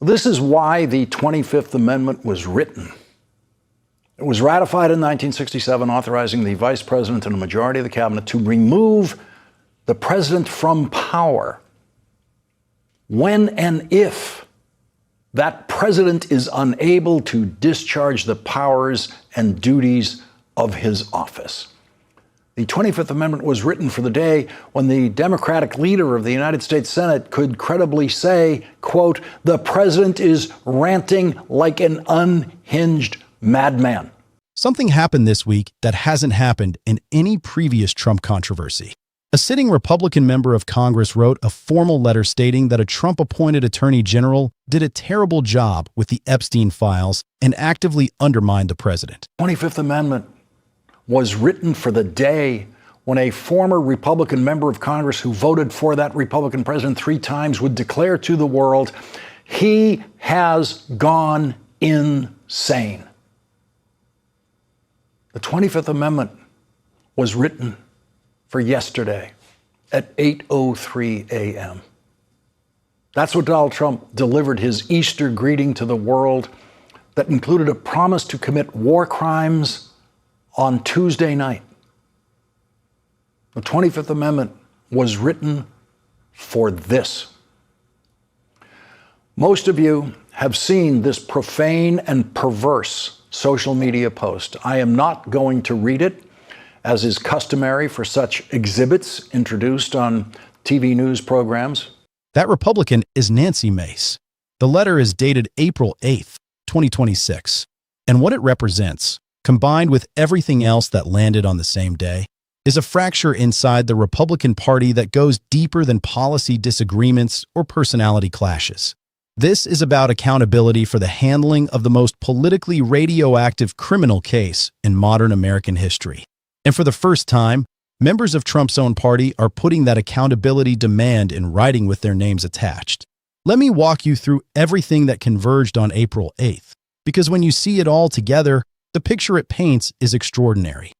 This is why the 25th Amendment was written. It was ratified in 1967, authorizing the vice president and a majority of the cabinet to remove the president from power when and if that president is unable to discharge the powers and duties of his office. The 25th Amendment was written for the day when the Democratic leader of the United States Senate could credibly say, quote, "The president is ranting like an unhinged madman." Something happened this week that hasn't happened in any previous Trump controversy. A sitting Republican member of Congress wrote a formal letter stating that a Trump-appointed attorney general did a terrible job with the Epstein files and actively undermined the president. The 25th Amendment was written for the day when a former Republican member of Congress who voted for that Republican president 3 times would declare to the world, he has gone insane. The 25th Amendment was written for yesterday at 8:03 a.m. That's what Donald Trump delivered his Easter greeting to the world that included a promise to commit war crimes on Tuesday night. The 25th Amendment was written for this. Most of you have seen this profane and perverse social media post. I am not going to read it, as is customary for such exhibits introduced on TV news programs. That Republican is Nancy Mace. The letter is dated April 8th, 2026, and what it represents, combined with everything else that landed on the same day, is a fracture inside the Republican Party that goes deeper than policy disagreements or personality clashes. This is about accountability for the handling of the most politically radioactive criminal case in modern American history. And for the first time, members of Trump's own party are putting that accountability demand in writing with their names attached. Let me walk you through everything that converged on April 8th, because when you see it all together, the picture it paints is extraordinary.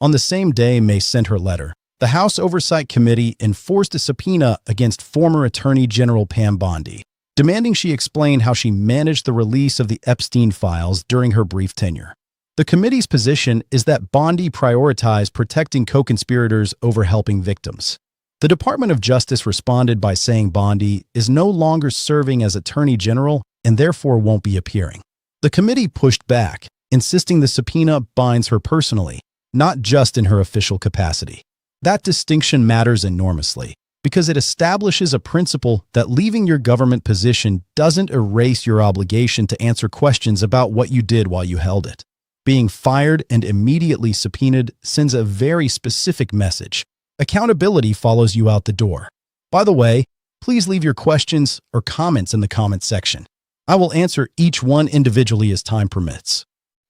On the same day Mace sent her letter, the House Oversight Committee enforced a subpoena against former Attorney General Pam Bondi, demanding she explain how she managed the release of the Epstein files during her brief tenure. The committee's position is that Bondi prioritized protecting co-conspirators over helping victims. The Department of Justice responded by saying Bondi is no longer serving as Attorney General and therefore won't be appearing. The committee pushed back, insisting the subpoena binds her personally, not just in her official capacity. That distinction matters enormously, because it establishes a principle that leaving your government position doesn't erase your obligation to answer questions about what you did while you held it. Being fired and immediately subpoenaed sends a very specific message. Accountability follows you out the door. By the way, please leave your questions or comments in the comments section. I will answer each one individually as time permits.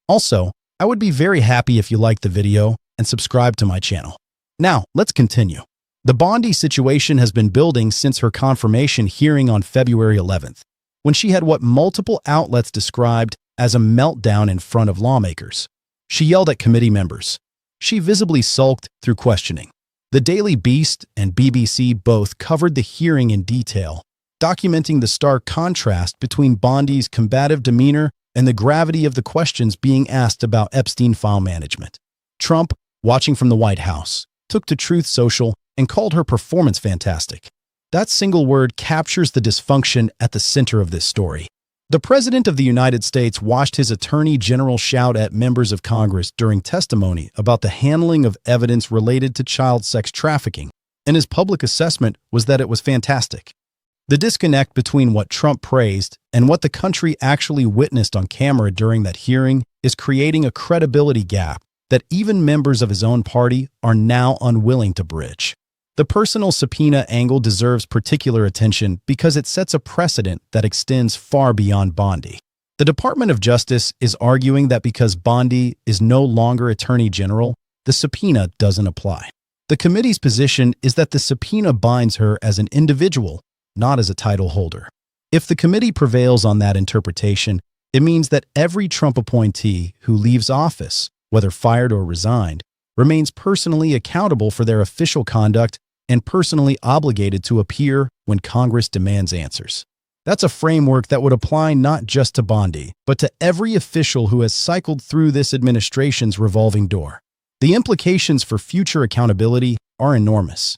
Also, I would be very happy if you liked the video and subscribe to my channel. Now, let's continue. The Bondi situation has been building since her confirmation hearing on February 11th, when she had what multiple outlets described as a meltdown in front of lawmakers. She yelled at committee members. She visibly sulked through questioning. The Daily Beast and BBC both covered the hearing in detail, documenting the stark contrast between Bondi's combative demeanor and the gravity of the questions being asked about Epstein file management. Trump, watching from the White House, took to Truth Social and called her performance fantastic. That single word captures the dysfunction at the center of this story. The President of the United States watched his Attorney General shout at members of Congress during testimony about the handling of evidence related to child sex trafficking, and his public assessment was that it was fantastic. The disconnect between what Trump praised and what the country actually witnessed on camera during that hearing is creating a credibility gap that even members of his own party are now unwilling to bridge. The personal subpoena angle deserves particular attention because it sets a precedent that extends far beyond Bondi. The Department of Justice is arguing that because Bondi is no longer Attorney General, the subpoena doesn't apply. The committee's position is that the subpoena binds her as an individual, not as a title holder. If the committee prevails on that interpretation, it means that every Trump appointee who leaves office, whether fired or resigned, remains personally accountable for their official conduct and personally obligated to appear when Congress demands answers. That's a framework that would apply not just to Bondi, but to every official who has cycled through this administration's revolving door. The implications for future accountability are enormous.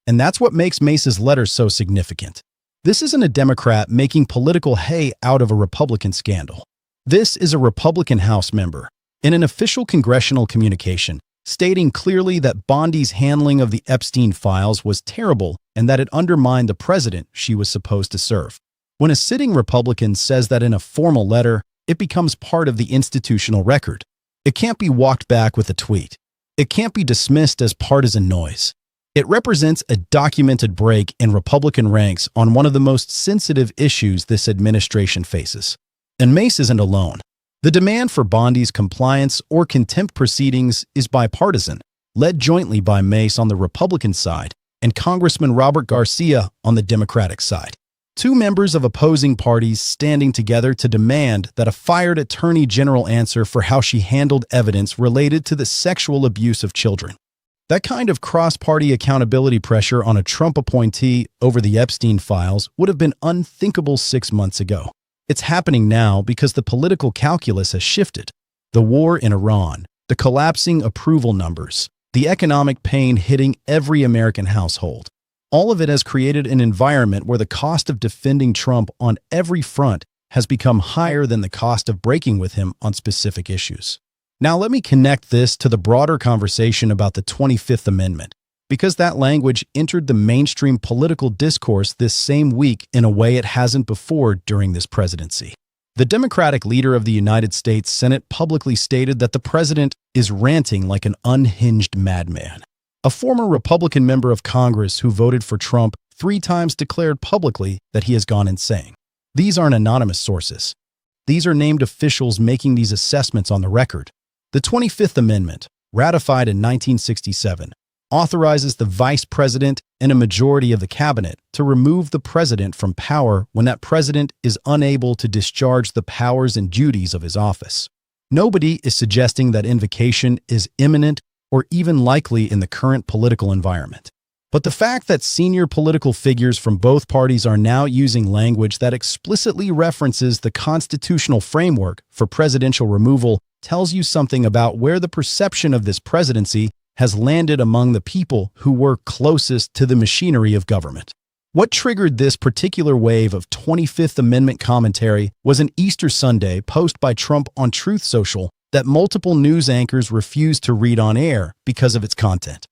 And that's what makes Mace's letter so significant. This isn't a Democrat making political hay out of a Republican scandal. This is a Republican House member, in an official congressional communication, stating clearly that Bondi's handling of the Epstein files was terrible and that it undermined the president she was supposed to serve. When a sitting Republican says that in a formal letter, it becomes part of the institutional record. It can't be walked back with a tweet. It can't be dismissed as partisan noise. It represents a documented break in Republican ranks on one of the most sensitive issues this administration faces. And Mace isn't alone. The demand for Bondi's compliance or contempt proceedings is bipartisan, led jointly by Mace on the Republican side and Congressman Robert Garcia on the Democratic side. Two members of opposing parties standing together to demand that a fired attorney general answer for how she handled evidence related to the sexual abuse of children. That kind of cross-party accountability pressure on a Trump appointee over the Epstein files would have been unthinkable 6 months ago. It's happening now because the political calculus has shifted. The war in Iran, the collapsing approval numbers, the economic pain hitting every American household. All of it has created an environment where the cost of defending Trump on every front has become higher than the cost of breaking with him on specific issues. Now let me connect this to the broader conversation about the 25th Amendment, because that language entered the mainstream political discourse this same week in a way it hasn't before during this presidency. The Democratic leader of the United States Senate publicly stated that the president is ranting like an unhinged madman. A former Republican member of Congress who voted for Trump 3 times declared publicly that he has gone insane. These aren't anonymous sources. These are named officials making these assessments on the record. The 25th Amendment, ratified in 1967, authorizes the vice president and a majority of the cabinet to remove the president from power when that president is unable to discharge the powers and duties of his office. Nobody is suggesting that invocation is imminent or even likely in the current political environment. But the fact that senior political figures from both parties are now using language that explicitly references the constitutional framework for presidential removal tells you something about where the perception of this presidency has landed among the people who were closest to the machinery of government. What triggered this particular wave of 25th Amendment commentary was an Easter Sunday post by Trump on Truth Social that multiple news anchors refused to read on air because of its content.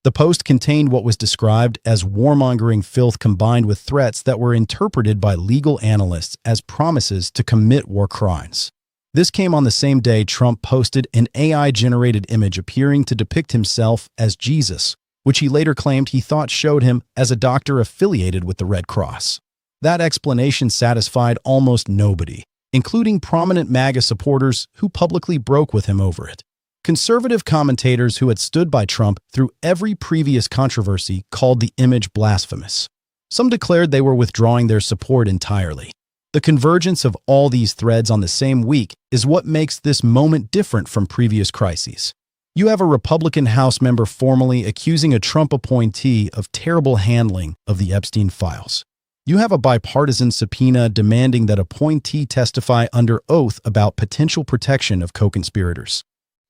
The post contained what was described as warmongering filth combined with threats that were interpreted by legal analysts as promises to commit war crimes. This came on the same day Trump posted an AI-generated image appearing to depict himself as Jesus, which he later claimed he thought showed him as a doctor affiliated with the Red Cross. That explanation satisfied almost nobody, including prominent MAGA supporters who publicly broke with him over it. Conservative commentators who had stood by Trump through every previous controversy called the image blasphemous. Some declared they were withdrawing their support entirely. The convergence of all these threads on the same week is what makes this moment different from previous crises. You have a Republican House member formally accusing a Trump appointee of terrible handling of the Epstein files. You have a bipartisan subpoena demanding that appointee testify under oath about potential protection of co-conspirators.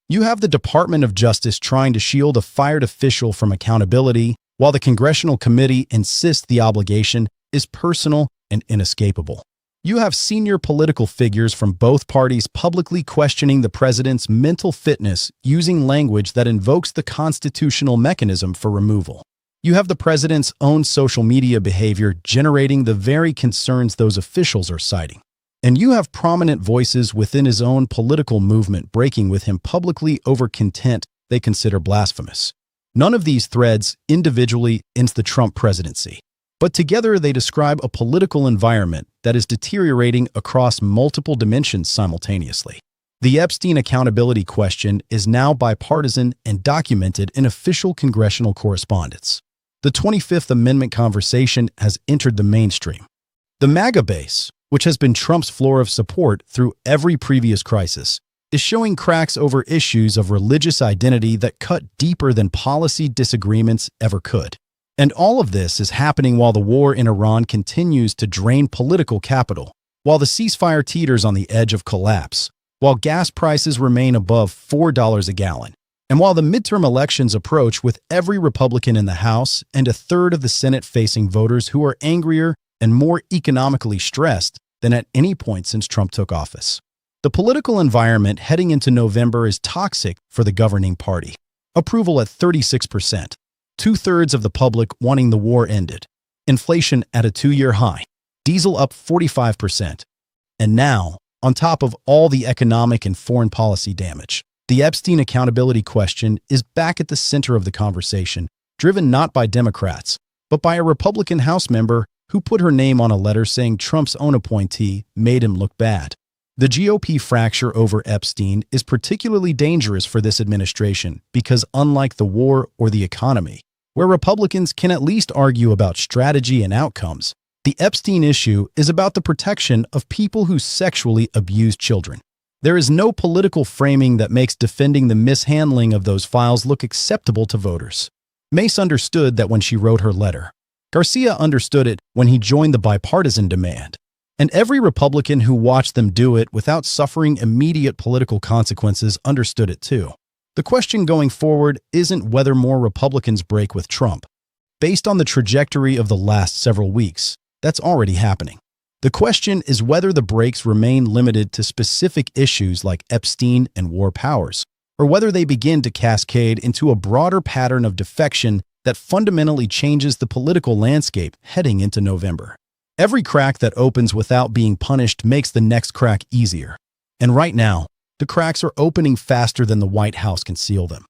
You have the Department of Justice trying to shield a fired official from accountability, while the Congressional Committee insists the obligation is personal and inescapable. You have senior political figures from both parties publicly questioning the president's mental fitness using language that invokes the constitutional mechanism for removal. You have the president's own social media behavior generating the very concerns those officials are citing. And you have prominent voices within his own political movement breaking with him publicly over content they consider blasphemous. None of these threads individually ends the Trump presidency, but together they describe a political environment that is deteriorating across multiple dimensions simultaneously. The Epstein accountability question is now bipartisan and documented in official congressional correspondence. The 25th Amendment conversation has entered the mainstream. The MAGA base, which has been Trump's floor of support through every previous crisis, is showing cracks over issues of religious identity that cut deeper than policy disagreements ever could. And all of this is happening while the war in Iran continues to drain political capital, while the ceasefire teeters on the edge of collapse, while gas prices remain above $4 a gallon, and while the midterm elections approach with every Republican in the House and a third of the Senate facing voters who are angrier and more economically stressed than at any point since Trump took office. The political environment heading into November is toxic for the governing party. Approval at 36%. Two-thirds of the public wanting the war ended. Inflation at a 2-year high. Diesel up 45%. And now, on top of all the economic and foreign policy damage, the Epstein accountability question is back at the center of the conversation, driven not by Democrats, but by a Republican House member who put her name on a letter saying Trump's own appointee made him look bad. The GOP fracture over Epstein is particularly dangerous for this administration because, unlike the war or the economy, where Republicans can at least argue about strategy and outcomes, the Epstein issue is about the protection of people who sexually abuse children. There is no political framing that makes defending the mishandling of those files look acceptable to voters. Mace understood that when she wrote her letter. Garcia understood it when he joined the bipartisan demand. And every Republican who watched them do it without suffering immediate political consequences understood it too. The question going forward isn't whether more Republicans break with Trump. Based on the trajectory of the last several weeks, that's already happening. The question is whether the breaks remain limited to specific issues like Epstein and war powers, or whether they begin to cascade into a broader pattern of defection that fundamentally changes the political landscape heading into November. Every crack that opens without being punished makes the next crack easier. And right now, the cracks are opening faster than the White House can seal them.